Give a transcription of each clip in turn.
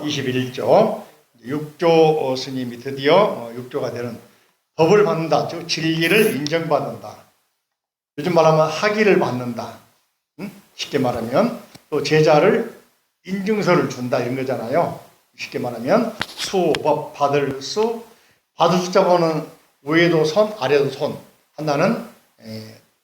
21조 육조 스님이 드디어 육조가 되는 법을 받는다. 즉 진리를 인정받는다. 요즘 말하면 학위를 받는다. 쉽게 말하면 또 제자를 인증서를 준다 이런 거잖아요. 쉽게 말하면 수법 받을 수, 받을 숫자보는 위에도 손, 아래도 손 한다는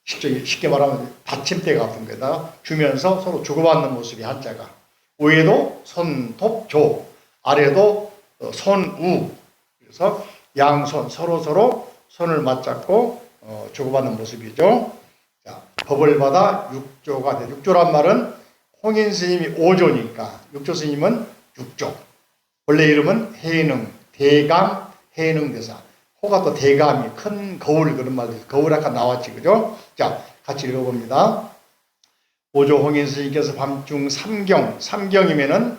쉽게 말하면 받침대 같은 거에다 주면서 서로 주고받는 모습이 한자가. 위에도 손톱조, 아래도 손우. 그래서 양손 서로 손을 맞잡고 주고받는 모습이죠. 자, 법을 받아 육조가 돼. 육조란 말은 홍인 스님이 5조니까 육조 스님은 6조. 원래 이름은 해능, 대감, 해능대사. 호가 또 대감이 큰 거울 그런 말도 있어요. 거울 아까 나왔지, 그죠? 자, 같이 읽어봅니다. 5조 홍인 스님께서 밤중 삼경이면은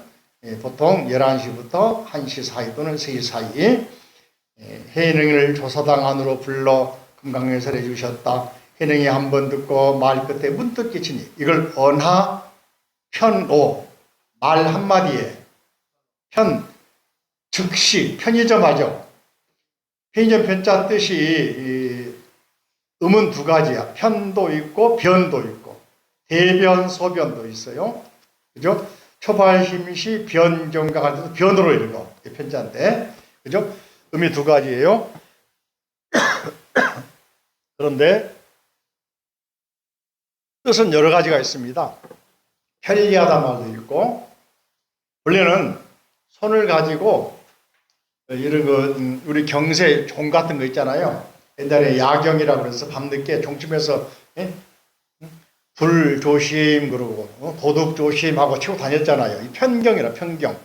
보통 11시부터 1시 사이 또는 3시 사이 해능을 조사당 안으로 불러 금강연설해 주셨다. 해능이 한번 듣고 말 끝에 문득 끼치니 이걸 언하 편오 말 한마디에 즉시 편의점하죠. 편의점 편자 뜻이 음은 두 가지야. 편도 있고 변도 있고 대변 소변도 있어요. 그죠? 초발심시 변정각 할 때도 변으로 읽어. 편자인데 그죠? 음이 두 가지예요. 그런데 뜻은 여러 가지가 있습니다. 편리하다 말도 있고, 원래는 손을 가지고 이런 거 우리 경세 종 같은 거 있잖아요. 옛날에 야경이라고 그래서 밤늦게 종집에서 불 조심 그러고 도둑 조심하고 치고 다녔잖아요. 이 편경이라 편경.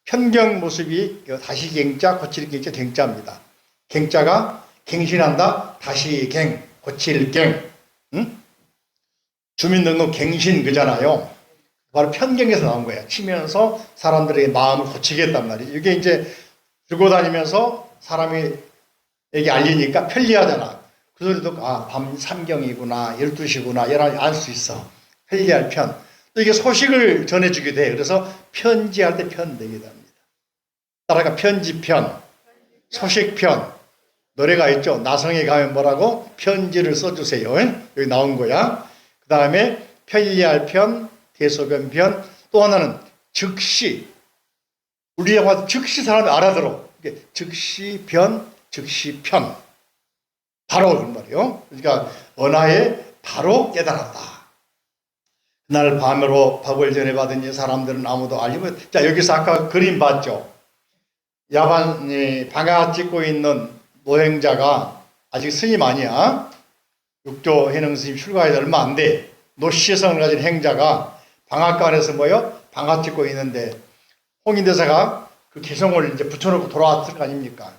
편경 모습이 다시갱자 고칠갱자 갱자입니다. 갱자가 갱신한다. 다시갱 고칠갱. 주민등록 갱신 그잖아요. 바로 편경에서 나온 거예요. 치면서 사람들의 마음을 고치겠단 말이에요. 이게 이제 들고 다니면서 사람에게 알리니까 편리하잖아. 그 소리 듣고 밤 3경이구나 12시구나 11시 알 수 있어. 편리할 편. 또 이게 소식을 전해주게 돼. 그래서 편지할 때 편되기도 합니다. 따라가 편지편, 소식편. 노래가 있죠. 나성에 가면 뭐라고? 편지를 써주세요. 여기 나온 거야. 그 다음에 편리할 편, 대소변편. 또 하나는 즉시. 우리가 봐도 즉시 사람이 알아들어. 즉시변, 즉시편. 바로 그런 말이에요. 그러니까 언하에 바로 깨달았다. 그날 밤으로 법을 전해받은 이 사람들은 아무도 알리고. 자, 여기서 아까 그림 봤죠. 야반 방아 찍고 있는 노행자가 아직 스님 아니야. 육조 해능 스님 출가해서 얼마 안 돼. 노시성을 가진 행자가 방앗간에서 방아 찍고 있는데 홍인대사가 그 개성을 이제 붙여놓고 돌아왔을 거 아닙니까?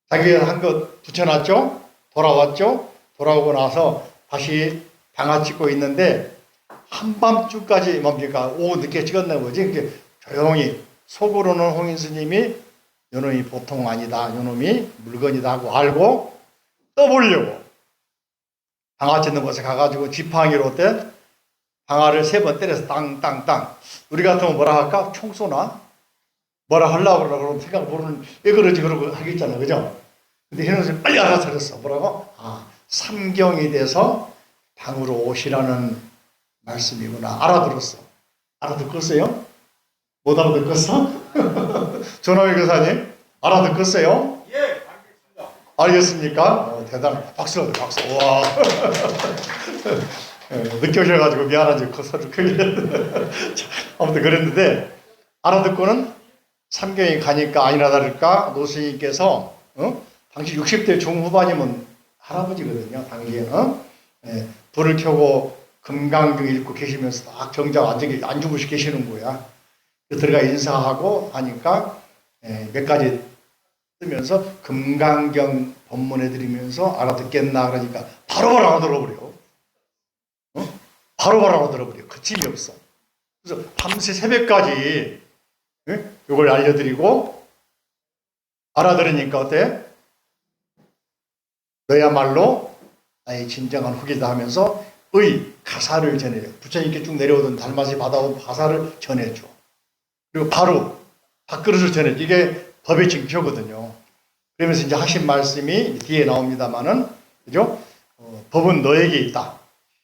자기가 한 것 붙여놨죠? 돌아왔죠? 돌아오고 나서 다시 방아 찍고 있는데 한밤중까지 뭡니까? 오후 늦게 찍었나 보지. 조용히 속으로는 홍인 스님이 요놈이 보통 아니다. 요놈이 물건이다 하고 알고 떠보려고 방아 찍는 곳에 가가지고 지팡이로 어때? 방아를 3번 때려서 땅땅땅. 우리 같으면 뭐라 할까? 총 쏘나? 뭐라 하려고 그러면 생각 모르는 왜 그러지 그러고 하겠잖아. 그죠? 근데 현우 선생님 빨리 알아차렸어. 뭐라고? 삼경이 돼서 방으로 오시라는 말씀이구나. 알아들었어. 알아듣겠어요? 못 알아듣겠어? 조남희 교사님 알아듣겠어요? 예, 알겠습니다. 알겠습니까? 대단해. 박수. 와. 늦게 오셔가지고 미안하지. 그 소리 크게. 아무튼 그랬는데 알아듣고는 삼경이 가니까 아니나 다를까 노스님께서 당시 60대 중후반이면 할아버지거든요. 당시에 불을 켜고 금강경 읽고 계시면서 딱 정작 안 주무시고 계시는 거야. 들어가 인사하고 하니까 몇 가지 뜨면서 금강경 법문해드리면서 알아듣겠나 그러니까 바로바로 알아들어버려. 바로바로 알아들어버려. 거침이 없어. 그래서 밤새 새벽까지 이걸 알려드리고 알아들으니까 어때? 너야말로 나의 진정한 후계다 하면서 가사를 전해줘. 부처님께 쭉 내려오던 달마시 받아온 가사를 전해줘. 그리고 바로 밥그릇을 전해. 이게 법의 징표거든요. 그러면서 이제 하신 말씀이 뒤에 나옵니다만은, 그죠? 법은 너에게 있다.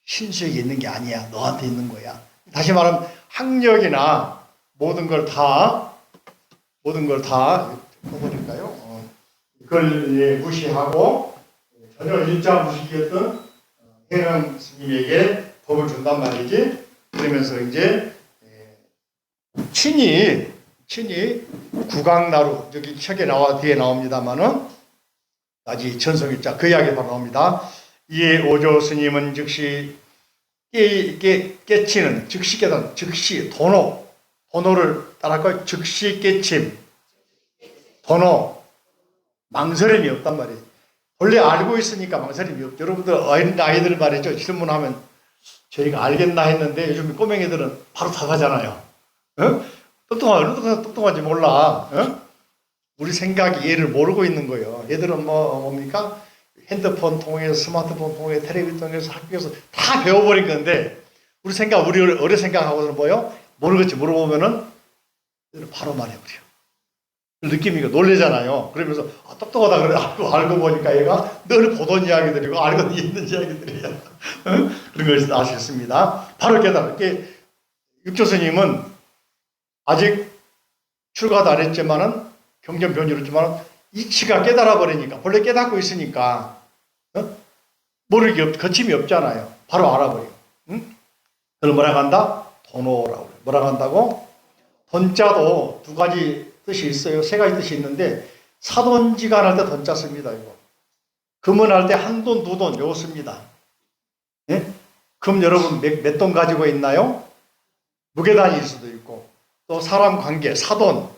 신수에게 있는 게 아니야. 너한테 있는 거야. 다시 말하면 학력이나 모든 걸 다 해보니까요. 그걸 무시하고 전혀 일자 무식이었던 해남 스님에게 법을 준단 말이지. 그러면서 이제 친히 구강나루, 여기 책에 뒤에 나옵니다만은 아직 전성일자 그 이야기 바로 나옵니다. 이에 오조 스님은 즉시 깨치는 즉시 깨닫는 즉시 도노를 따라할까요? 즉시 깨침 도노 망설임이 없단 말이에요. 원래 알고 있으니까 망설임이 없죠. 여러분들 아이들 말이죠. 질문하면 저희가 알겠나 했는데 요즘 꼬맹이들은 바로 답하잖아요. 어? 똑똑하지 몰라. 어? 우리 생각이 얘를 모르고 있는 거예요. 얘들은 뭡니까? 핸드폰 통해서, 스마트폰 통해서, 텔레비전 통해서, 학교에서 다 배워버린 건데, 우리 어려 생각하고는 뭐요? 모르겠지. 물어보면은, 바로 말해버려. 느낌이 놀래잖아요. 그러면서, 똑똑하다 그래. 알고 보니까 얘가 늘 보던 이야기들이고, 알고 있는 이야기들이야. 어? 그런 것을 아셨습니다. 바로 깨달아. 육조스님은 아직 출가도 안 했지만은, 경전변이었지만 이치가 깨달아 버리니까, 원래 깨닫고 있으니까 모르기 거침이 없잖아요. 바로 알아버리고. 응? 그걸 뭐라고 한다? 도노라고 그래요. 뭐라고 한다고? 돈자도 두 가지 뜻이 있어요. 세 가지 뜻이 있는데 사돈지간 할 때 돈자 씁니다. 이거. 금은 할 때 한 돈, 두 돈 요거 씁니다. 예? 금 여러분 몇 돈 가지고 있나요? 무게단일 수도 있고 또 사람 관계 사돈,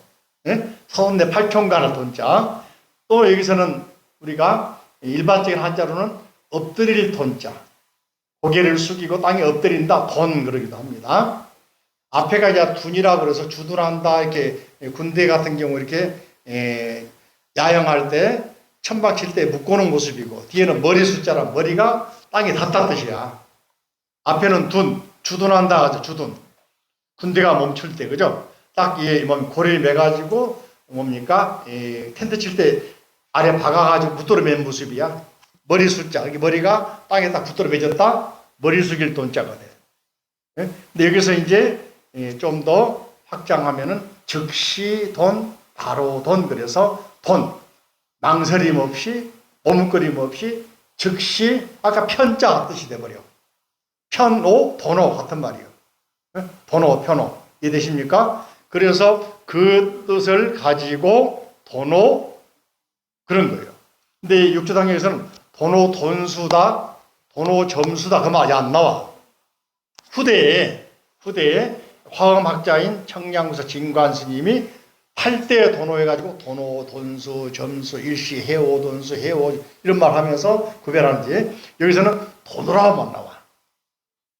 예? 사돈내 8총간을 돈자. 또 여기서는 우리가 일반적인 한자로는 엎드릴 돈자. 고개를 숙이고 땅에 엎드린다 돈 그러기도 합니다. 앞에가 이제 둔이라고 그래서 주둔한다 이렇게 군대 같은 경우 이렇게 야영할 때 천막 칠 때 묶어놓은 모습이고 뒤에는 머리 숫자라 머리가 땅에 닿다 뜻이야. 앞에는 둔 주둔한다 하죠. 주둔 군대가 멈출 때 그죠? 딱 이 고리를 매가지고 뭡니까? 텐트 칠 때 아래 박아가지고 붙들어 맨 모습이야. 머리 숫자. 여기 머리가 땅에 딱 붙들어 매졌다. 머리 숙일 돈자가 돼. 예? 근데 여기서 이제 좀 더 확장하면은 즉시 돈, 바로 돈. 그래서 돈. 망설임 없이, 머뭇거림 없이 즉시 아까 편자 뜻이 돼버려. 편오, 돈오 같은 말이에요. 예? 돈오, 편오. 이해되십니까? 그래서 그 뜻을 가지고 돈오 그런 거예요. 근데 육조당에서는 돈오 돈수다, 돈오 점수다 그 말이 안 나와. 후대에 화엄학자인 청량무사 진관 스님이 8대 돈오 해가지고 돈오, 돈수, 점수, 일시, 해오, 돈수, 해오 이런 말 하면서 구별하는지 여기서는 돈오라고만 나와.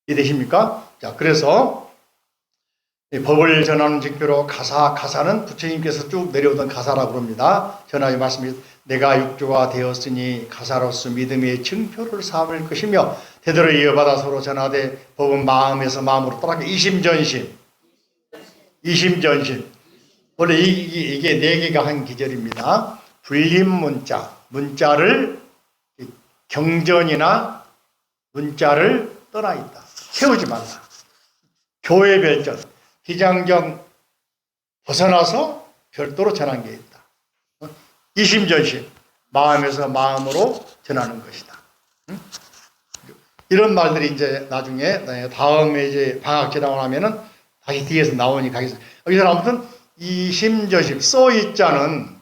이해되십니까? 자, 그래서 법을 전하는 징표로 가사는 부처님께서 쭉 내려오던 가사라고 합니다. 전하의 말씀이 내가 육조가 되었으니 가사로서 믿음의 징표를 삼을 것이며 대대로 이어받아 서로 전하되 법은 마음에서 마음으로 떠나게 이심전심. 원래 이게 네 개가 한 기절입니다. 불림문자, 문자를 경전이나 문자를 떠나 있다. 세우지 말라. 교회 별전, 기장경 벗어나서 별도로 전한 게 있다. 이심전심, 마음에서 마음으로 전하는 것이다. 이런 말들이 이제 나중에 다음에 이제 방학 지나고 나면은 다시 뒤에서 나오니까 여기서 아무튼 이심전심 써있자는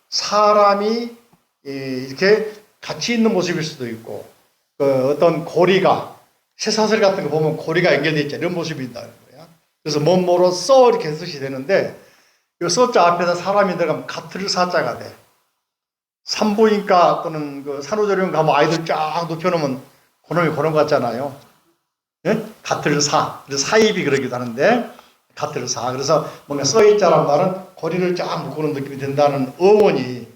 사람이 이렇게 같이 있는 모습일 수도 있고 어떤 고리가 쇠사슬 같은 거 보면 고리가 연결되어 있잖아요. 이런 모습이 있다는 거야. 그래서 뭐뭐로 써 이렇게 뜻이 되는데 이 써자 앞에서 사람이 들어가면 가틀 사자가 돼. 산부인과 또는 그 산후조리원 가면 아이들 쫙 눕혀놓으면 그놈이 그런 것 같잖아요. 예? 가틀 사. 그래서 사입이 그러기도 하는데 가틀 사. 그래서 뭔가 써있자란 말은 고리를 쫙 묶어놓은 느낌이 된다는 어원이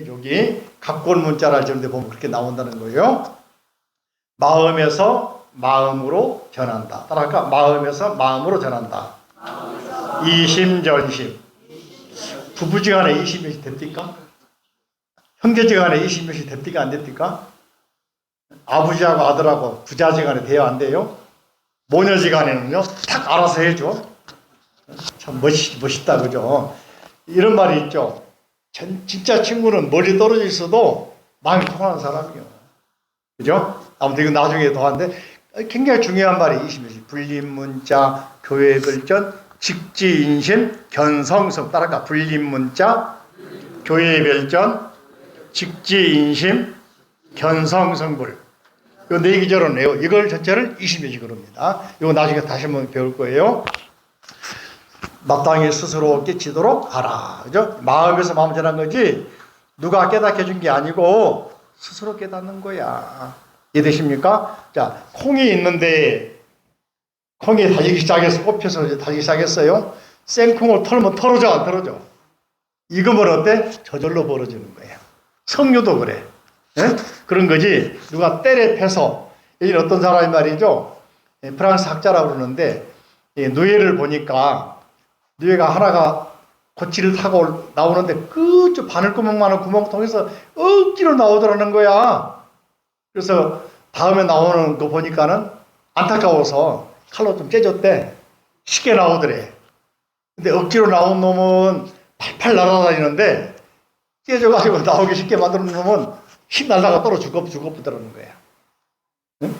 여기 갑골문자를 지는데 보면 그렇게 나온다는 거예요. 마음에서 마음으로 전한다. 따라할까? 마음에서 마음으로 전한다. 이심전심. 부부지간에 이심전심 됩니까? 형제지간에 이심전심 됩니까? 안 됩니까? 아버지하고 아들하고 부자지간에 돼야 안 돼요? 모녀지간에는요, 딱 알아서 해줘. 참 멋있다, 그죠? 이런 말이 있죠. 진짜 친구는 멀리 떨어져 있어도 마음이 통하는 사람이요. 그죠? 아무튼 이건 나중에 더 하는데 굉장히 중요한 말이 이심전심. 불림문자, 교회별전, 직지인심, 견성성. 따라가. 불림문자, 교회별전, 직지인심, 견성성불. 요 네 기절은요. 이걸 전체를 이심전심으로 합니다. 이거 나중에 다시 한번 배울 거예요. 마땅히 스스로 깨치도록 하라. 그죠? 마음에서 마음 전한 거지, 누가 깨닫게 해준 게 아니고, 스스로 깨닫는 거야. 이해되십니까? 자, 콩이 있는데, 콩이 다지기 시작해서, 꼽혀서 이제 다지기 시작했어요. 생콩을 털면 털어져, 안 털어져? 익으면 어때? 저절로 벌어지는 거예요. 석류도 그래. 예? 그런 거지. 누가 때려 패서, 여기 어떤 사람이 말이죠. 프랑스 학자라고 그러는데, 누에를 보니까, 누에가 하나가 고치를 타고 나오는데 그저 바늘구멍만한 구멍 통해서 억지로 나오더라는 거야. 그래서 다음에 나오는 거 보니까는 안타까워서 칼로 좀 째줬대. 쉽게 나오더래. 근데 억지로 나온 놈은 팔팔 날아다니는데 째줘가지고 나오기 쉽게 만드는 놈은 힘 날다가 떨어 죽어보더라는 거야. 응?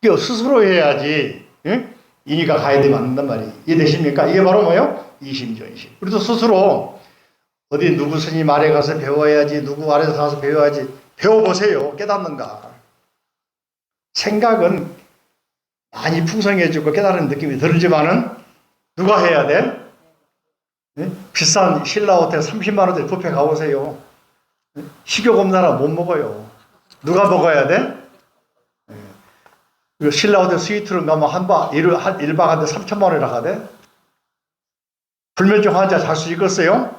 이거 스스로 해야지. 응? 인의가 가야 되면 안 된단 말이에요. 이해되십니까? 이게 바로 뭐예요? 이심전심. 우리도 스스로 어디 누구 스님 아래 가서 배워야지, 누구 아래서 가서 배워야지. 배워보세요. 깨닫는가. 생각은 많이 풍성해지고 깨달은 느낌이 들지만은 누가 해야 돼? 네? 비싼 신라 호텔 30만 원짜리 뷔페 가보세요. 네? 식욕 없는 사람 못 먹어요. 누가 먹어야 돼? 신라 호텔 스위트룸 가면 한 1박 한데 3천만 원이라 하대? 불면증 환자 잘 수 있겠어요?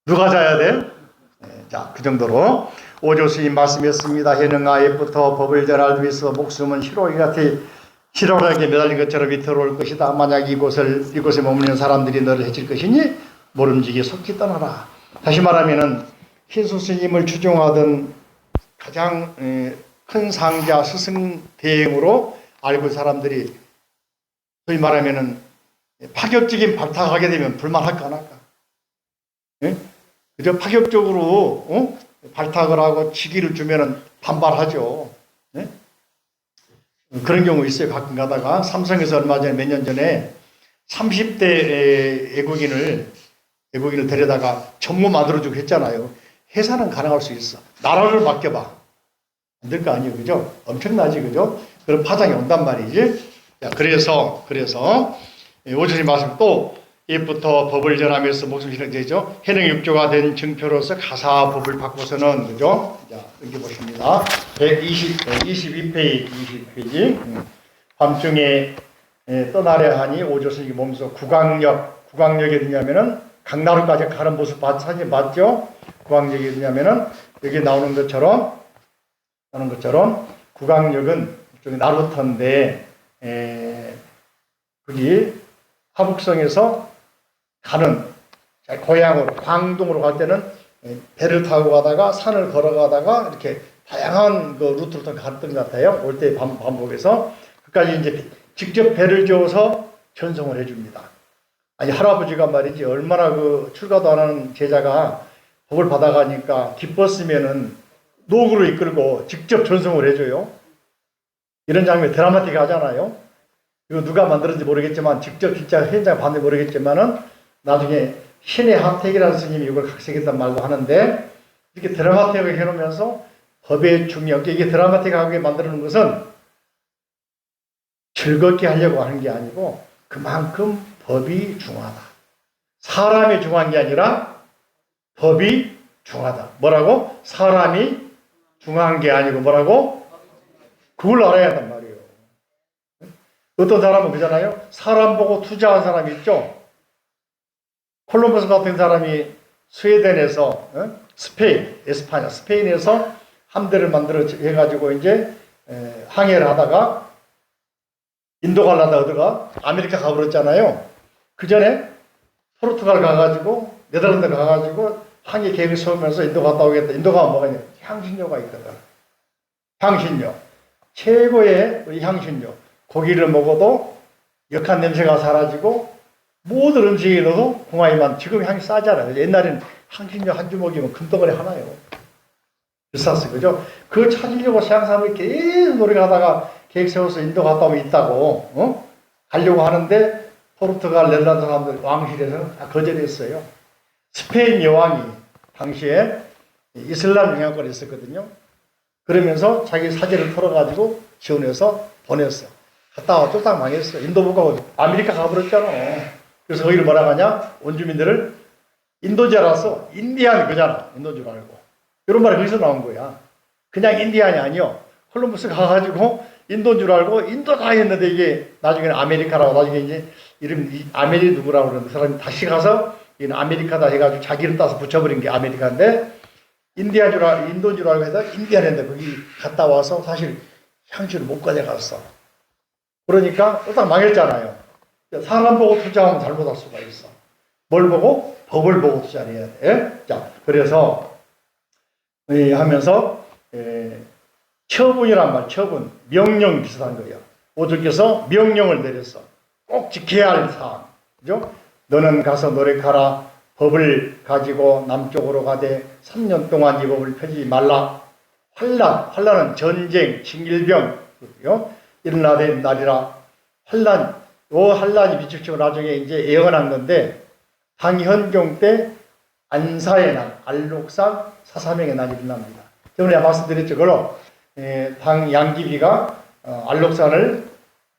누가 자야 돼? 네, 자, 그 정도로 오조 스님 말씀했습니다. 해능아 옛부터 법을 전할 위해서 목숨은 희로하게 매달린 것처럼 위태로울 것이다. 만약 이곳에 머무는 사람들이 너를 해칠 것이니 모름지기 속히 떠나라. 다시 말하면은 희수 스님을 추종하던 가장 큰 상자 스승 대행으로 알고 사람들이 소위 말하면은 파격적인 발탁하게 되면 불만할까 안 할까? 예? 그저 파격적으로 발탁을 하고 직위를 주면은 반발하죠. 예? 그런 경우 있어요. 가끔 가다가 삼성에서 얼마 전에 몇 년 전에 30대 외국인을 데려다가 전무 만들어주고 했잖아요. 회사는 가능할 수 있어. 나라를 맡겨봐. 안 될 거 아니에요. 그죠? 엄청나지. 그죠? 그런 파장이 온단 말이지. 자, 그래서 오조님 말씀 또 옛부터 법을 전하면서 목숨 실행되죠. 해능육조가 된 증표로서 가사법을 바꿔서는 그죠? 자, 여기 보십니다. 22페이지. 밤중에 떠나려 하니 오조스님이 몸소 국왕역이 어디냐면은 강나루까지 가는 모습 사진 맞죠? 국왕역이 어디냐면은 여기 나오는 것처럼 국왕역은 이쪽에 나루터인데 거기 화북성에서 가는 고향으로 광동으로 갈 때는 배를 타고 가다가 산을 걸어가다가 이렇게 다양한 그 루트를 통해 갔던 것 같아요. 올 때 반복해서 그까지 이제 직접 배를 지어서 전송을 해줍니다. 아니 할아버지가 말이지 얼마나 그 출가도 안 하는 제자가 복을 받아가니까 기뻤으면은 노구로 이끌고 직접 전송을 해줘요. 이런 장면 드라마틱 하잖아요. 이거 누가 만들었는지 모르겠지만 직접 진짜 현장 봤는지 모르겠지만은 나중에 신의 한택이라는 스님이 이걸 각색했단 말도 하는데 이렇게 드라마틱하게 해놓으면서 법의 중요한 이게 드라마틱하게 만드는 것은 즐겁게 하려고 하는 게 아니고 그만큼 법이 중요하다. 사람이 중요한 게 아니라 법이 중요하다. 뭐라고? 사람이 중요한 게 아니고 뭐라고? 그걸 알아야 한단 말이에요. 어떤 사람은 그잖아요. 사람 보고 투자한 사람이 있죠. 콜럼버스 같은 사람이 스웨덴에서 스페인에서 함대를 만들어 해가지고 이제 항해를 하다가 인도 갈라다 어디가 아메리카 가버렸잖아요. 그 전에 포르투갈 가가지고 네덜란드 가가지고 항해 계획을 세우면서 인도 갔다 오겠다. 인도 가면 뭐가 있냐? 향신료가 있거든. 향신료. 최고의 우리 향신료. 고기를 먹어도 역한 냄새가 사라지고 모든 음식에 넣어도 궁합이만 지금 향이 싸잖아요. 옛날에는 향신료 한 주먹이면 금덩어리 하나요. 비쌌어요. 그죠? 그거 찾으려고 서양 사람들이 계속 노력하다가 계획 세워서 인도 갔다 오면 있다고, 가려고 하는데 포르투갈, 네덜란드 사람들 왕실에서는 다 거절했어요. 스페인 여왕이 당시에 이슬람 영향권에 있었거든요. 그러면서 자기 사제를 털어가지고 지원해서 보냈어. 갔다 와 또 딱 망했어. 인도 못 가고 아메리카 가버렸잖아. 그래서 거기를 뭐라고 하냐? 원주민들을 인도인 줄 알았어. 인디안 그잖아. 인도인 줄 알고. 이런 말이 거기서 나온 거야. 그냥 인디안이 아니요. 콜럼버스 가가지고 인도인 줄 알고 인도다 했는데 이게 나중에는 아메리카라고 나중에 이제 이름 아메리 누구라고 그러는 사람이 다시 가서 이는 아메리카다 해가지고 자기 이름 따서 붙여버린 게 아메리카인데 인도인 줄 알고 해서 인디안인데 거기 갔다 와서 사실 향수를 못 가져갔어. 그러니까 딱 망했잖아요. 사람 보고 투자하면 잘못할 수가 있어. 뭘 보고? 법을 보고 투자를 해야 돼. 자, 그래서 하면서 처분이란 말, 처분, 명령 비슷한 거예요. 오주께서 명령을 내렸어. 꼭 지켜야 할 사항. 그죠? 너는 가서 노력하라. 법을 가지고 남쪽으로 가되 3년 동안 이 법을 펴지 말라. 환란은 전쟁, 징일병, 일어나는 날이라. 환란이 미치고 나중에 이제 예언한 건데, 당현종 때 안사의 날, 알록산 사사명의 날이 일어납니다. 저번에 말씀드렸죠. 그걸로 당 양귀비가 알록산을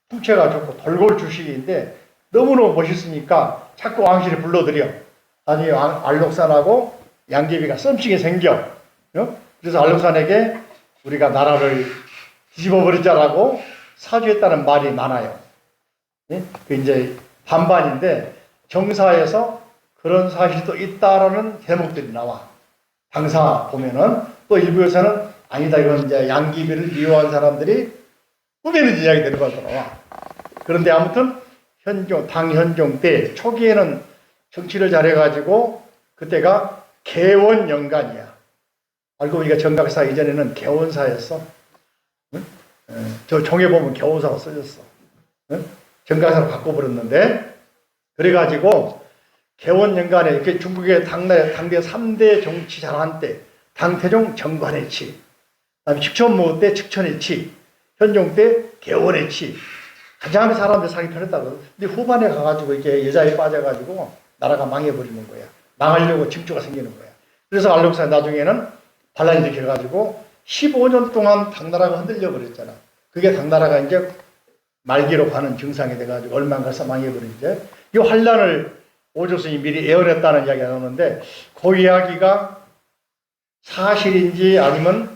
풍채가 좋고 돌골 주식인데 너무너무 멋있으니까 자꾸 왕실에 불러들여. 나중에 알록산하고 양귀비가 썸씽이 생겨. 그래서 알록산에게 우리가 나라를 뒤집어버리자라고 사주했다는 말이 많아요. 그 이제 반반인데 정사에서 그런 사실도 있다라는 대목들이 나와. 당사 보면은 또 일부에서는 아니다 이건 이제 양귀비를 미워한 사람들이 꾸미는 이야기들이 나와. 그런데 아무튼 당현종 때 초기에는 정치를 잘해가지고 그때가 개원연간이야. 알고 보니까 정각사 이전에는 개원사였어. 응? 저 종에 보면 개원사가 써졌어. 응? 정각사로 바꿔버렸는데 그래가지고 개원연간에 이렇게 중국의 당대 3대 정치 잘한 때 당태종 정관의 치, 그다음에 식천무 때 측천의 치, 현종 때 개원의 치. 가장 사람들 살기 편했다고. 근데 후반에 가가지고 이렇게 여자에 빠져가지고 나라가 망해버리는 거야. 망하려고 징조가 생기는 거야. 그래서 알록산 나중에는 반란이 일으켜가지고 15년 동안 당나라가 흔들려 버렸잖아. 그게 당나라가 이제 말기로 가는 증상이 돼가지고 얼마 안 가서 망해버리는데 이 환란을 오조스님이 미리 예언했다는 이야기가 나오는데 그 이야기가 사실인지 아니면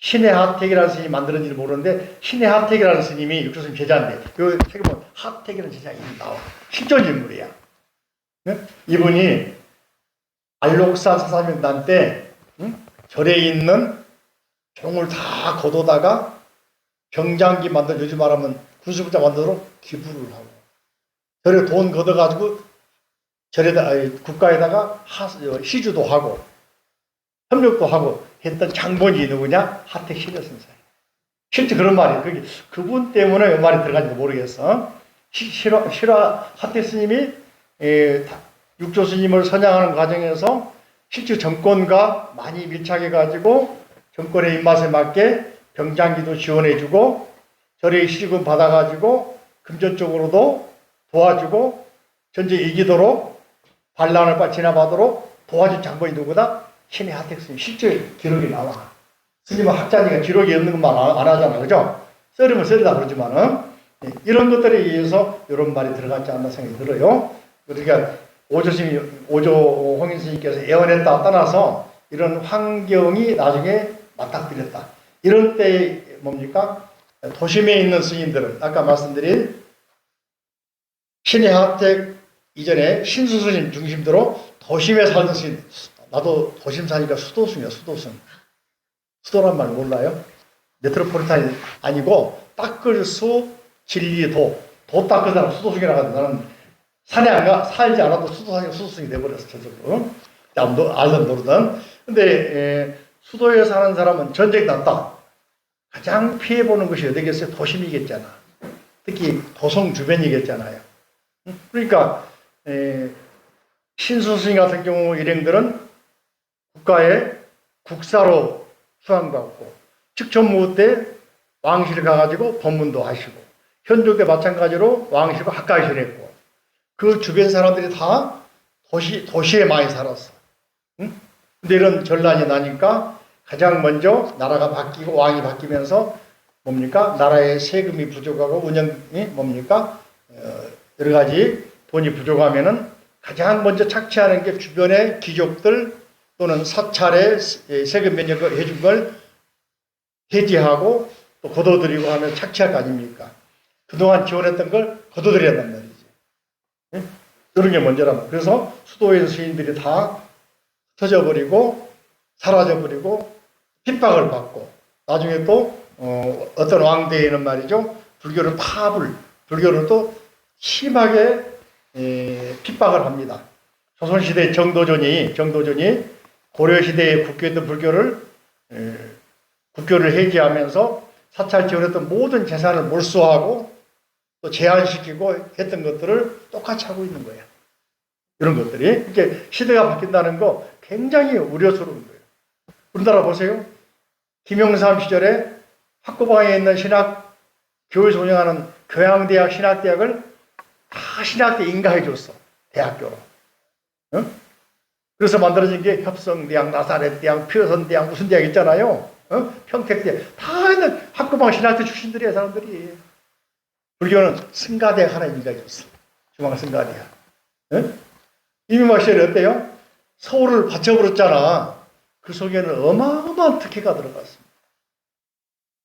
신의 하택이라는 스님이 만들었는지 모르는데 신의 하택이라는 스님이 육조스님 제자인데 그 책에 보면 하택이라는 제자가 나와. 실존 인물이야. 네? 이분이 알록산 사사명단 때 절에 있는 종을 다 거둬다가 병장기 만들어 요즘 말하면 군수부자 만들어 기부를 하고 절에 돈 걷어가지고 절에다 국가에다가 시주도 하고 협력도 하고 했던 장본이 누구냐? 하택 신의 선생. 실제 그런 말이에요. 그분 때문에 이 말이 들어간지도 모르겠어. 하택 스님이 육조 스님을 선양하는 과정에서 실제 정권과 많이 밀착해가지고 정권의 입맛에 맞게 병장기도 지원해주고 절의 시주금 받아가지고 금전적으로도 도와주고 전쟁 이기도록 반란을 지나가도록 도와준 장본이 누구다? 신의 하택 스님. 실제 기록이 나와. 스님은 학자니까 기록이 없는 것만 안 하잖아. 그죠? 썰으면 썰이다 그러지만은 이런 것들에 의해서 이런 말이 들어갔지 않나 생각이 들어요. 그러니까 오조 홍인 스님께서 예언했다 떠나서 이런 환경이 나중에 맞닥뜨렸다. 이런 때 뭡니까? 도심에 있는 스님들은 아까 말씀드린 신의 하택 이전에 신수 스님 중심으로 도심에 살던 스님. 나도 도심 사니까 수도승이야, 수도승. 수도란 말 몰라요? 메트로폴리탄이 아니고 닦을 수, 진리, 도 닦은 사람 수도승이라고 하는데 나는 산에 안 가, 살지 않아도 수도승이 돼버렸어, 저절로. 알던 모르던. 근데, 수도에 사는 사람은 전쟁 났다. 가장 피해보는 것이 어디겠어요? 도심이겠잖아. 특히 도성 주변이겠잖아요. 그러니까, 신수스님 같은 경우 일행들은 국가에 국사로 수양받고, 직천무후 때 왕실 가가지고 법문도 하시고, 현조 때 마찬가지로 왕실과 가까이 지냈고, 그 주변 사람들이 다 도시에 많이 살았어. 응? 근데 이런 전란이 나니까 가장 먼저 나라가 바뀌고 왕이 바뀌면서 뭡니까? 나라의 세금이 부족하고 운영이 뭡니까? 여러 가지 돈이 부족하면은 가장 먼저 착취하는 게 주변의 귀족들 또는 사찰에 세금 면역을 해준 걸 해지하고 또 거둬들이고 하면 착취할 거 아닙니까? 그동안 지원했던 걸 거둬들여야 한단 말이지. 예? 이런 게 먼저란 그래서 수도의 스님들이 다 터져버리고 사라져버리고 핍박을 받고 나중에 또 어떤 왕대에는 말이죠. 불교를 또 심하게 핍박을 합니다. 조선시대 정도전이 고려시대에 국교했던 국교를 해지하면서 사찰 지원했던 모든 재산을 몰수하고 또 제한시키고 했던 것들을 똑같이 하고 있는 거야. 이런 것들이. 이렇게 시대가 바뀐다는 거 굉장히 우려스러운 거예요. 우리나라 보세요. 김영삼 시절에 학구방에 있는 교회에서 운영하는 교양대학, 신학대학을 다 신학대 인가해줬어. 대학교로. 응? 그래서 만들어진 게 협성대학, 나사렛대학, 표선대학, 무슨 대학 있잖아요. 평택대학. 다 있는 학구방 신학대 출신들이야, 사람들이. 불교는 승가대학 하나 인가해줬어. 중앙승가대학. 응? 이명박 시절에 어때요? 서울을 바쳐버렸잖아. 그 속에는 어마어마한 특혜가 들어갔습니다.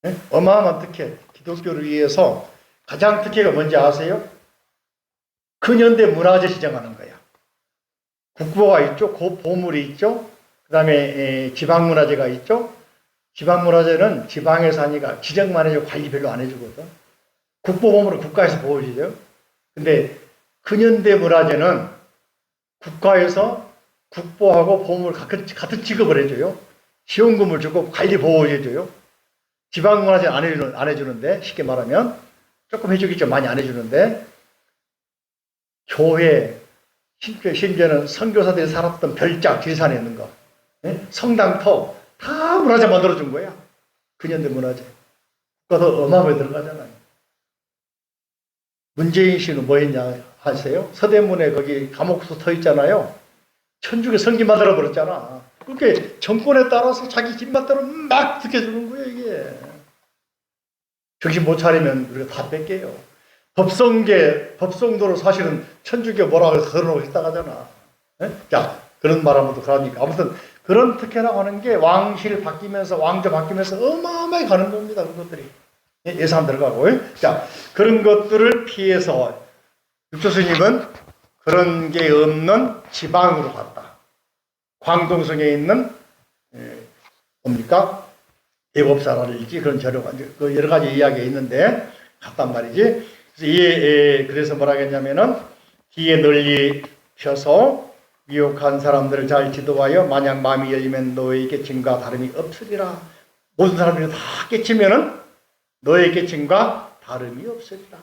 네? 어마어마한 특혜. 기독교를 위해서 가장 특혜가 뭔지 아세요? 근현대 문화재 시정하는 거야. 국보가 있죠. 보물이 있죠. 그 다음에 지방문화재가 있죠. 지방문화재는 지방에서 하니까 지정만 해주고 관리 별로 안 해주거든. 국보보물은 국가에서 보호해주죠. 근데 근현대 문화재는 국가에서 국보하고 보물 같은 취급을 해줘요. 지원금을 주고 관리 보호해줘요. 지방문화재는 안 해주는데, 쉽게 말하면 조금 해주겠죠. 많이 안 해주는데 교회, 심지어는 선교사들이 살았던 별장, 지리산에 있는 거, 성당터 다 문화재 만들어준 거야. 근현대 문화재. 그거 어마어마하게 들어가잖아요. 문재인 씨는 뭐 했냐 하세요? 서대문에 거기 감옥소 터 있잖아요. 천주교 성기 만들어 버렸잖아. 그렇게 정권에 따라서 자기 집맛대로 막 지켜주는 거예요, 이게. 정신 못 차리면 우리가 다 뺏겨요. 법성도로 사실은 천주교 뭐라고 걸어놓고 있다 하잖아. 자, 그런 말 하면 또 그러니까. 아무튼 그런 특혜라고 하는 게 왕실 바뀌면서, 왕조 바뀌면서 어마어마하게 가는 겁니다, 그것들이. 예산 들어가고. 자, 그런 것들을 피해서 육조스님은 그런 게 없는 지방으로 갔다. 광동성에 있는 뭡니까? 대법사라든지 그런 자료가 여러 가지 이야기가 있는데 갔단 말이지. 그래서 뭐라 했냐면은 뒤에 널리 펴서 미혹한 사람들을 잘 지도하여 만약 마음이 열리면 너의 깨침과 다름이 없으리라. 모든 사람들이 다 깨치면은 너의 깨침과 다름이 없으리라.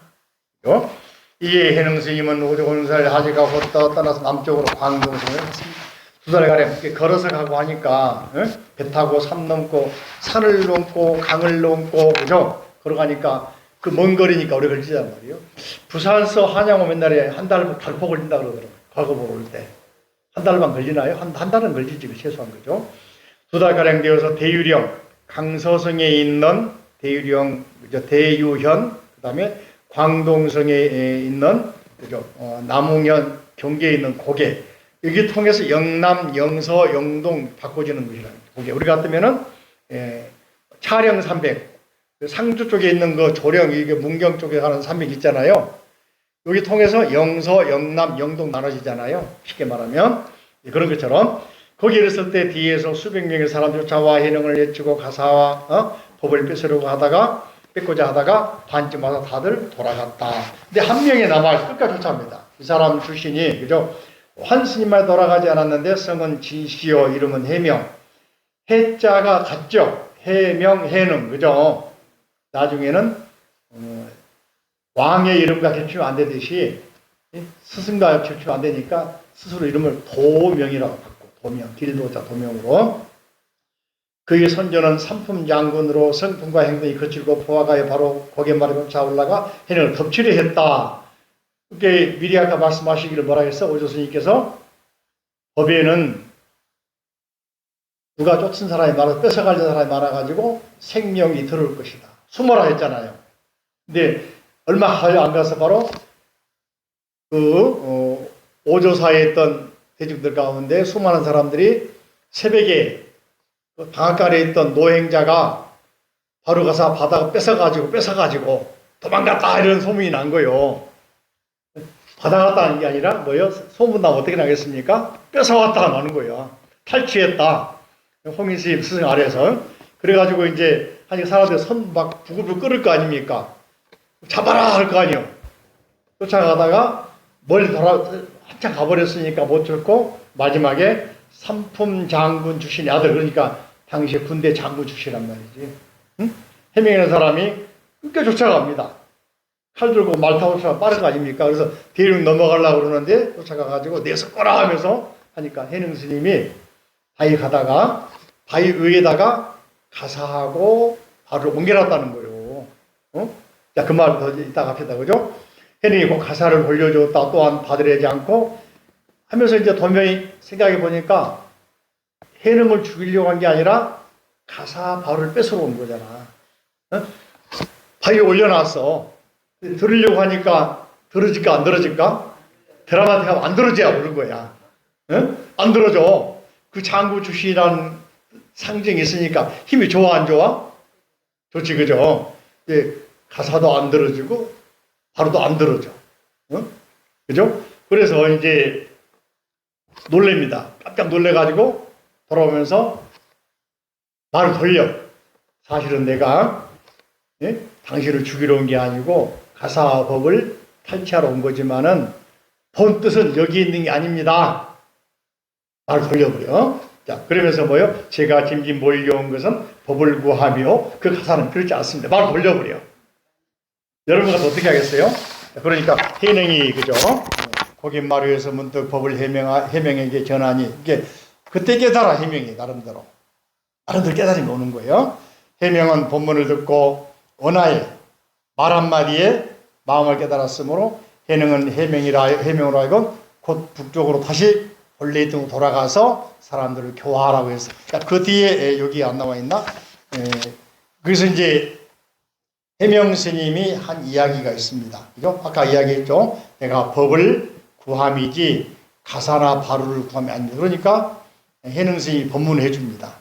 이에 해능스님은 오대곤살 하지가 걷다 떠나서 남쪽으로 광동성을 갔습니다. 2달가량 걸어서 가고 하니까 배 타고 산 넘고 산을 넘고 강을 넘고 그죠? 걸어가니까 그 먼 거리니까 오래 걸리단 말이에요. 부산서 한양 오면 날에 한 달 달포 걸린다 그러더라고요. 과거 보러 올 때. 한 달만 걸리나요? 한 달은 걸리지, 최소한 거죠. 2달가량 되어서 대유령, 강서성에 있는 대유령, 대유현, 그 다음에 광동성에 있는, 그죠? 남웅현 경계에 있는 고개. 여기 통해서 영남, 영서, 영동 바꿔지는 것이라는 고개. 우리 같으면은, 차령 산맥, 상주 쪽에 있는 그 조령, 이게 문경 쪽에 가는 산맥 있잖아요. 여기 통해서 영서, 영남, 영동 나눠지잖아요. 쉽게 말하면. 그런 것처럼. 거기에 있을 때 뒤에서 수백 명의 사람들 자와 해능을 내치고 가사와 법을 뺏고자 하다가 반쯤 와서 다들 돌아갔다. 근데 한 명이 남아 끝까지 쫓아갑니다. 이 사람 출신이, 그죠? 환스님만 돌아가지 않았는데 성은 진시요, 이름은 해명. 해자가 같죠? 해명, 해능, 그죠? 나중에는 왕의 이름과 겹치면 안 되듯이 스승과 겹치면 안 되니까 스스로 이름을 도명이라고 바꾸고, 도명, 길도자 도명으로. 그의 선조는 삼품 장군으로 성품과 행동이 거칠고 포화가에 바로 고개 말에 차올라가 해능을 덮치려 했다. 그게 미리 아까 말씀하시기를 뭐라 했어? 오조스님께서 법에는 누가 쫓은 사람이 많아, 뺏어가려는 사람이 많아가지고 생명이 들을 것이다. 숨어라 했잖아요. 근데 얼마 안 가서 바로 오조사에 있던 대중들 가운데 수많은 사람들이 새벽에 방앗간에 있던 노행자가 바로 가서 바다가 뺏어가지고 도망갔다 이런 소문이 난 거예요. 받아갔다는 게 아니라 뭐요? 소문나면 어떻게 나겠습니까? 뺏어왔다 나는 거예요. 탈취했다. 홍인스님 스승 아래에서. 그래가지고 이제 한 사람들 손 막 부글부글 끓을 거 아닙니까? 잡아라 할 거 아니에요. 쫓아가다가 멀리 한참 가버렸으니까 못 쫓고 마지막에 삼품 장군 출신의 아들, 그러니까 당시에 군대 장군 출신이란 말이지. 응? 해명하는 사람이 끝까지 쫓아갑니다. 칼 들고 말 타고 쫓아가 빠른 거 아닙니까? 그래서 대륙 넘어가려고 그러는데 쫓아가가지고 내서 꺼라 하면서 하니까 해능 스님이 바위 가다가 바위 위에다가 가사하고 발을 옮겨놨다는 거예요. 자, 그 말 더 이따 갑시다. 그죠? 해능이 그 가사를 올려줬다 또한 받으려지 않고 하면서 이제 도면이 생각해 보니까 해능을 죽이려고 한 게 아니라 가사 발을 뺏으러 온 거잖아. 바위에 올려놨어. 들으려고 하니까 들어질까 안 들어질까? 드라마틱하면 안 들어져야 모르는 거야. 안 들어져. 그 장구 출신이라는 상징이 있으니까 힘이 좋아 안 좋아? 좋지, 그죠? 가사도 안 들어지고 바로도 안 들어져. 그죠? 그래서 이제 놀랍니다. 깜짝 놀래가지고 돌아오면서 말을 돌려. 사실은 내가 당신을 죽이러 온 게 아니고 가사법을 탈취하러 온 거지만은 본 뜻은 여기 있는 게 아닙니다. 말을 돌려버려. 자, 그러면서 뭐요? 제가 짐짓 몰려온 것은 법을 구하며 그 가사는 그렇지 않습니다. 말을 돌려버려. 여러분 같은 어떻게 하겠어요? 그러니까 해능이 그죠? 고갯마루에서 문득 법을 해명에게 전하니 이게 그때 깨달아. 해명이 나름대로 깨달음이 오는 거예요. 해명은 본문을 듣고 언하에 말 한마디에 마음을 깨달았으므로 해능은 해명으로 하여금 곧 북쪽으로 다시 본래 있던 돌아가서 사람들을 교화하라고 해서 그 뒤에 여기 안 나와 있나? 그래서 이제 해명 스님이 한 이야기가 있습니다. 그죠? 아까 이야기했죠. 내가 법을 구함이지 가사나 바루를 구함이 아닙니다. 그러니까 해능 스님이 법문을 해줍니다.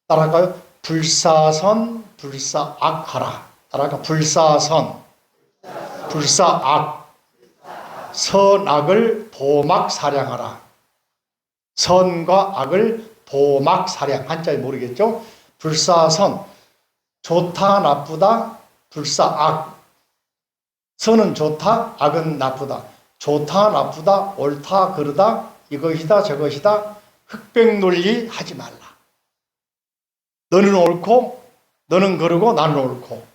따라할까요? 불사선 불사악하라. 따라할까? 불사선 불사악 선악을 도막사량하라. 선과 악을 도막사량, 한자에 모르겠죠? 불사선 좋다 나쁘다 불사악. 선은 좋다, 악은 나쁘다. 좋다 나쁘다 옳다 그르다 이것이다 저것이다 흑백논리 하지 말라. 너는 옳고 너는 그르고 나는 옳고.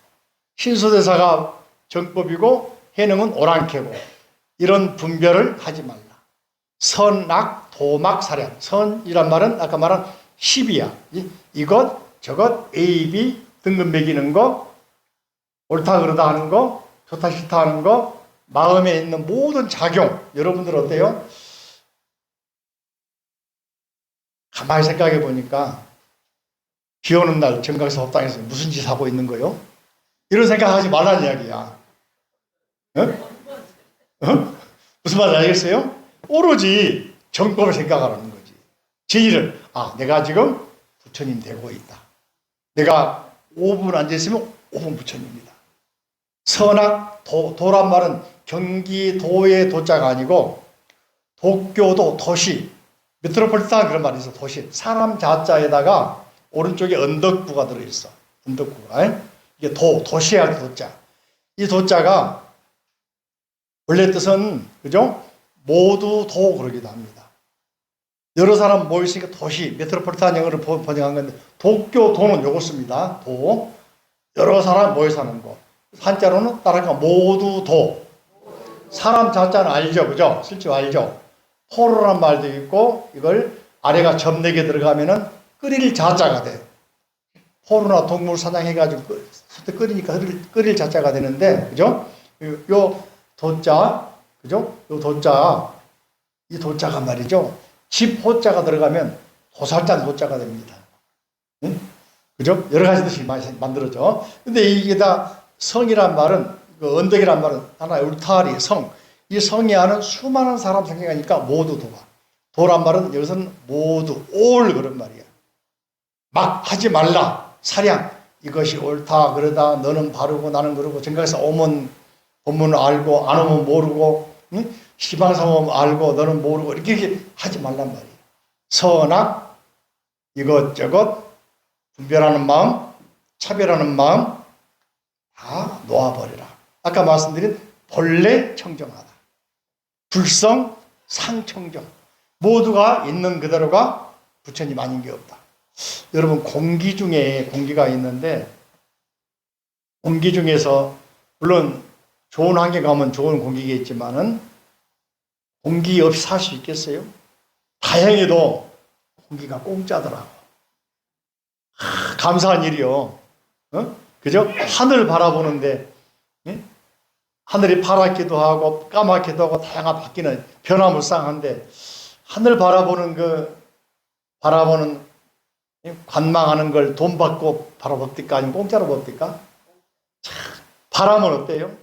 신소대사가 정법이고 해능은 오랑캐고. 이런 분별을 하지 말라. 선악 도막사량. 선이란 말은 아까 말한 시비야. 이것 저것 A, B 등급 매기는 거, 옳다 그러다 하는 거, 좋다 싫다 하는 거, 마음에 있는 모든 작용. 여러분들 어때요? 가만히 생각해 보니까 비 오는 날 정각사 법당에서 무슨 짓 하고 있는 거요? 이런 생각하지 말라는 이야기야. 무슨 말인지 알겠어요? 오로지 정법을 생각하라는 거지. 제 일은 내가 지금 부처님 되고 있다. 내가 5분 앉아있으면 5분 부처님입니다. 선악 도란 말은 경기도의 도자가 아니고 도쿄도 도시, 메트로폴리탄 그런 말이 있어. 도시. 사람 자자에다가 오른쪽에 언덕부가 들어있어. 언덕부가. 이게 도시할 도자. 이 도자가 원래 뜻은 그죠? 모두 도 그러기도 합니다. 여러 사람 모였으니까 도시, 메트로폴리탄 영어를 번역한 건데 도쿄 도는 요거 씁니다. 도. 여러 사람 모여 사는 거. 한자로는 따라가 모두 도. 사람 자자는 알죠, 그죠? 실제 알죠? 포로란 말도 있고 이걸 아래가 점 4개 들어가면은 끓일 자자가 돼. 포로나 동물 사냥해가지고 끓이니까 끓일 자자가 되는데, 그죠? 요 도자, 그죠? 요 도자, 이 도자가 말이죠. 집 호자가 들어가면 도살자 도자가 됩니다. 응? 그죠? 여러 가지 뜻이 만들어져. 근데 이게 다 성이란 말은, 그 언덕이란 말은 하나의 울타리, 성. 이 성이 안은 수많은 사람 생각하니까 모두 도가. 도란 말은 여기서는 모두, 올 그런 말이야. 막 하지 말라. 사량. 이것이 옳다, 그러다, 너는 바르고 나는 그러고, 생각해서 오면 본문을 알고, 안 오면 모르고, 응? 시방삼음 알고, 너는 모르고, 이렇게 하지 말란 말이에요. 선악, 이것저것, 분별하는 마음, 차별하는 마음, 다 놓아버리라. 아까 말씀드린 본래 청정하다. 불성, 상청정. 모두가 있는 그대로가 부처님 아닌 게 없다. 여러분, 공기 중에 공기가 있는데, 공기 중에서, 물론 좋은 환경 가면 좋은 공기겠지만은, 공기 없이 살 수 있겠어요? 다행히도 공기가 공짜더라고. 감사한 일이요. 어? 그죠? 하늘 바라보는데, 예? 하늘이 파랗기도 하고, 까맣기도 하고, 다양한 바뀌는 변화무쌍한데, 하늘 바라보는 관망하는 걸 돈 받고 바라봅니까? 아니면 공짜로 봅니까? 바람은 어때요?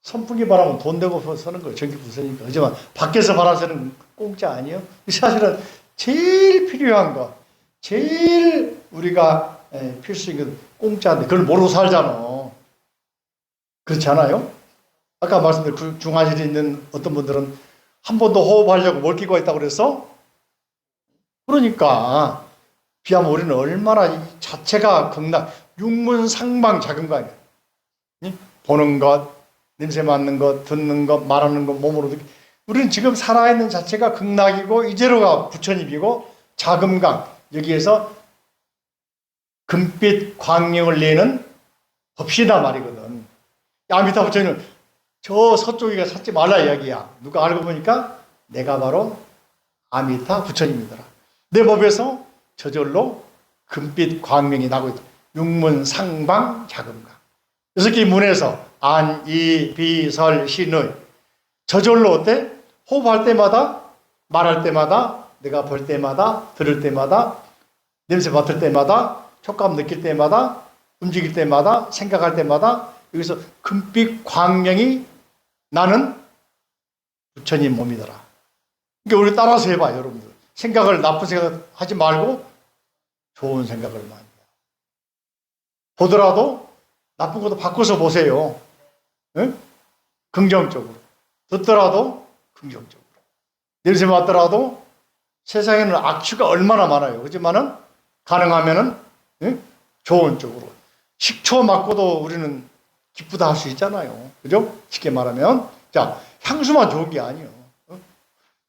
선풍기 바람은 돈 내고 쓰는 거, 전기 부서니까. 하지만 밖에서 바람쐬는 공짜 아니에요? 사실은 제일 필요한 거, 제일 우리가 필수인 건 공짜인데 그걸 모르고 살잖아. 그렇지 않아요? 아까 말씀드린 중화실에 있는 어떤 분들은 한 번 더 호흡하려고 뭘 끼고 있다고 그랬어? 그러니까 비하면 우리는 얼마나 이 자체가 극락, 육문상방 자금관이야. 보는 것, 냄새 맡는 것, 듣는 것, 말하는 것, 몸으로 듣기. 우리는 지금 살아있는 자체가 극락이고 이제로가 부처님이고 자금강, 여기에서 금빛 광명을 내는 법시다 말이거든. 아미타 부처님은 저 서쪽이가 찾지 말라 이야기야. 누가 알고 보니까 내가 바로 아미타 부처님이더라. 내 법에서 저절로 금빛 광명이 나고 있다. 육문상방 자금강. 6개 문에서 안, 이, 비, 설, 신의. 저절로 어때? 호흡할 때마다, 말할 때마다, 내가 볼 때마다, 들을 때마다, 냄새 맡을 때마다, 촉감 느낄 때마다, 움직일 때마다, 생각할 때마다, 여기서 금빛 광명이 나는 부처님 몸이더라. 그러니까 우리 따라서 해봐, 여러분들. 생각을 나쁜 생각 하지 말고 좋은 생각을 많이 해요. 보더라도 나쁜 것도 바꿔서 보세요. 응? 긍정적으로. 듣더라도 긍정적으로. 냄새 맡더라도 세상에는 악취가 얼마나 많아요. 그렇지만은 가능하면은 응? 좋은 쪽으로. 식초 맡고도 우리는 기쁘다 할 수 있잖아요. 그죠? 쉽게 말하면. 자, 향수만 좋은 게 아니에요.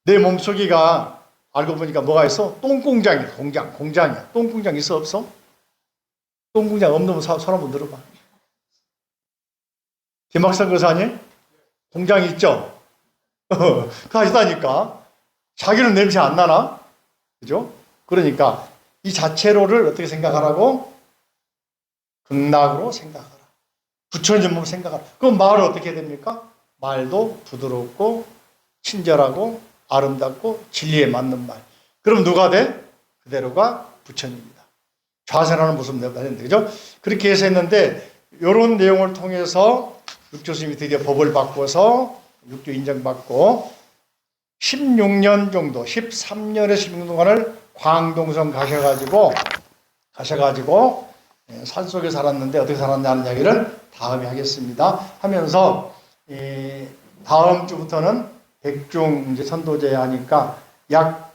내 몸속이가 알고 보니까 뭐가 있어? 똥공장이야. 공장이야. 똥공장 있어 없어? 똥공장 없는 손 한번 들어봐. 김학선 교사님? 공장 있죠? 그거 있다니까. 자기는 냄새 안 나나? 그죠? 그러니까 이 자체로를 어떻게 생각하라고? 극락으로 생각하라. 부처님 몸 생각하라. 그럼 말은 어떻게 됩니까? 말도 부드럽고 친절하고 아름답고 진리에 맞는 말. 그럼 누가 돼? 그대로가 부처님이다. 좌선하는 모습 내가 했는데, 그죠? 그렇게 해서 했는데, 이런 내용을 통해서 육조스님이 드디어 법을 바꿔서 육조 인정받고 16년 정도, 13년에서 16년 동안을 광동성 가셔가지고 산속에 살았는데 어떻게 살았냐는 이야기를 다음에 하겠습니다. 하면서 다음 주부터는 백중 이제 선도제 하니까 약